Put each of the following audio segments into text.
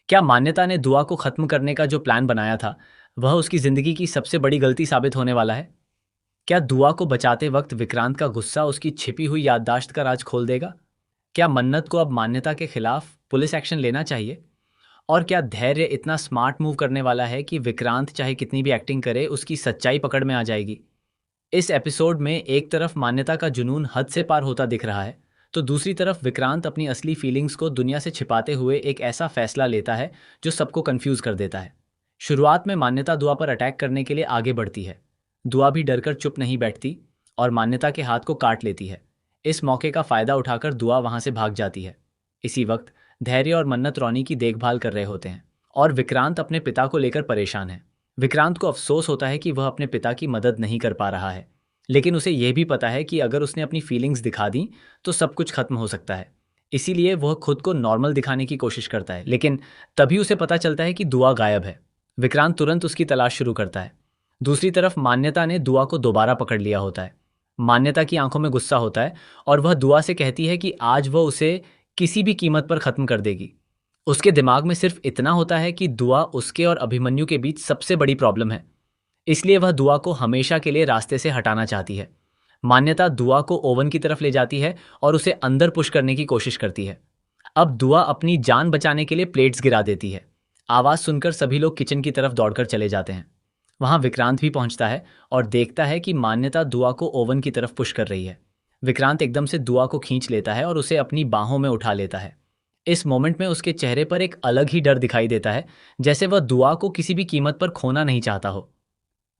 क्या मान्यता ने दुआ को खत्म करने का जो प्लान बनाया था, वह उसकी जिंदगी की सबसे बड़ी गलती साबित होने वाला है? क्या दुआ को बचाते वक्त विक्रांत का गुस्सा उसकी छिपी हुई याददाश्त का राज खोल देगा? क्या मन्नत को अब मान्यता के खिलाफ पुलिस एक्शन लेना चाहिए? और क्या धैर्य इतना स्मार्ट मूव करने वाला है कि विक्रांत चाहे कितनी भी एक्टिंग करे उसकी सच्चाई पकड़ में आ जाएगी? इस एपिसोड में एक तरफ मान्यता का जुनून हद से पार होता दिख रहा है, तो दूसरी तरफ विक्रांत अपनी असली फीलिंग्स को दुनिया से छिपाते हुए एक ऐसा फैसला लेता है जो सबको कंफ्यूज कर देता है। शुरुआत में मान्यता दुआ पर अटैक करने के लिए आगे बढ़ती है। दुआ भी डरकर चुप नहीं बैठती और मान्यता के हाथ को काट लेती है। इस मौके का फायदा उठाकर दुआ वहां से भाग जाती है। इसी वक्त धैर्य और मन्नत रॉनी की देखभाल कर रहे होते हैं और विक्रांत अपने पिता को लेकर परेशान है। विक्रांत को अफसोस होता है कि वह अपने पिता की मदद नहीं कर पा रहा है, लेकिन उसे यह भी पता है कि अगर उसने अपनी फीलिंग्स दिखा दी तो सब कुछ खत्म हो सकता है। इसीलिए वह खुद को नॉर्मल दिखाने की कोशिश करता है, लेकिन तभी उसे पता चलता है कि दुआ गायब है। विक्रांत तुरंत उसकी तलाश शुरू करता है। दूसरी तरफ मान्यता ने दुआ को दोबारा पकड़ लिया होता है। मान्यता की आंखों में गुस्सा होता है और वह दुआ से कहती है कि आज वह उसे किसी भी कीमत पर खत्म कर देगी। उसके दिमाग में सिर्फ इतना होता है कि दुआ उसके और अभिमन्यु के बीच सबसे बड़ी प्रॉब्लम है, इसलिए वह दुआ को हमेशा के लिए रास्ते से हटाना चाहती है। मान्यता दुआ को ओवन की तरफ ले जाती है और उसे अंदर पुश करने की कोशिश करती है। अब दुआ अपनी जान बचाने के लिए प्लेट्स गिरा देती है। आवाज सुनकर सभी लोग किचन की तरफ दौड़कर चले जाते हैं। वहां विक्रांत भी पहुंचता है और देखता है कि मान्यता दुआ को ओवन की तरफ पुश कर रही है। विक्रांत एकदम से दुआ को खींच लेता है और उसे अपनी बाहों में उठा लेता है। इस मोमेंट में उसके चेहरे पर एक अलग ही डर दिखाई देता है, जैसे वह दुआ को किसी भी कीमत पर खोना नहीं चाहता हो।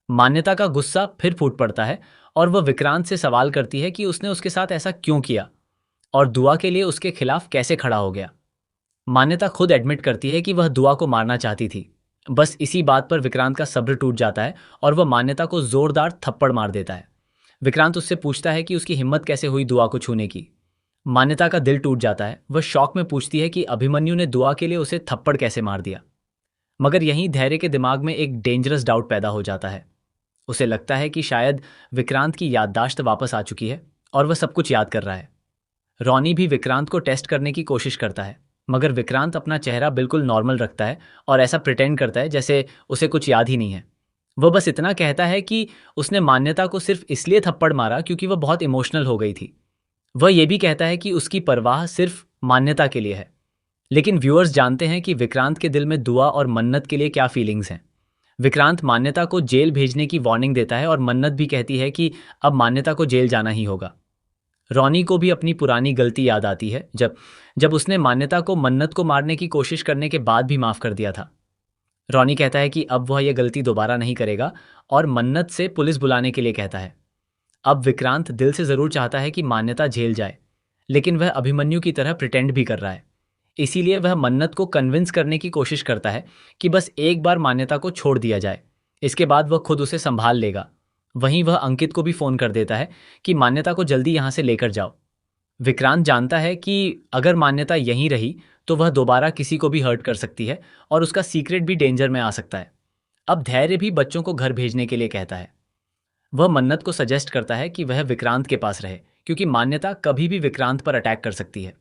मान्यता का गुस्सा फिर फूट पड़ता है और वह विक्रांत से सवाल करती है कि उसने उसके साथ ऐसा क्यों किया और दुआ के लिए उसके खिलाफ कैसे खड़ा हो गया। मान्यता खुद एडमिट करती है कि वह दुआ को मारना चाहती थी। बस इसी बात पर विक्रांत का सब्र टूट जाता है और वह मान्यता को जोरदार थप्पड़ मार देता है। विक्रांत उससे पूछता है कि उसकी हिम्मत कैसे हुई दुआ को छूने की। मान्यता का दिल टूट जाता है। वह शौक में पूछती है कि अभिमन्यु ने दुआ के लिए उसे थप्पड़ कैसे मार दिया। मगर यहीं धैर्य के दिमाग में एक डेंजरस डाउट पैदा हो जाता है। उसे लगता है कि शायद विक्रांत की याददाश्त वापस आ चुकी है और वह सब कुछ याद कर रहा है। रॉनी भी विक्रांत को टेस्ट करने की कोशिश करता है, मगर विक्रांत अपना चेहरा बिल्कुल नॉर्मल रखता है और ऐसा प्रिटेंड करता है जैसे उसे कुछ याद ही नहीं है। वह बस इतना कहता है कि उसने मान्यता को सिर्फ इसलिए थप्पड़ मारा क्योंकि वह बहुत इमोशनल हो गई थी। वह यह भी कहता है कि उसकी परवाह सिर्फ मान्यता के लिए है। लेकिन व्यूअर्स जानते हैं कि विक्रांत के दिल में दुआ और मन्नत के लिए क्या फीलिंग्स हैं। विक्रांत मान्यता को जेल भेजने की वार्निंग देता है और मन्नत भी कहती है कि अब मान्यता को जेल जाना ही होगा। रॉनी को भी अपनी पुरानी गलती याद आती है, जब जब उसने मान्यता को मन्नत को मारने की कोशिश करने के बाद भी माफ कर दिया था। रॉनी कहता है कि अब वह यह गलती दोबारा नहीं करेगा और मन्नत से पुलिस बुलाने के लिए कहता है। अब विक्रांत दिल से जरूर चाहता है कि मान्यता जेल जाए, लेकिन वह अभिमन्यु की तरह प्रिटेंड भी कर रहा है। इसीलिए वह मन्नत को कन्विंस करने की कोशिश करता है कि बस एक बार मान्यता को छोड़ दिया जाए, इसके बाद वह खुद उसे संभाल लेगा। वहीं वह अंकित को भी फोन कर देता है कि मान्यता को जल्दी यहां से लेकर जाओ। विक्रांत जानता है कि अगर मान्यता यहीं रही तो वह दोबारा किसी को भी हर्ट कर सकती है और उसका सीक्रेट भी डेंजर में आ सकता है। अब धैर्य भी बच्चों को घर भेजने के लिए कहता है। वह मन्नत को सजेस्ट करता है कि वह विक्रांत के पास रहे, क्योंकि मान्यता कभी भी विक्रांत पर अटैक कर सकती है।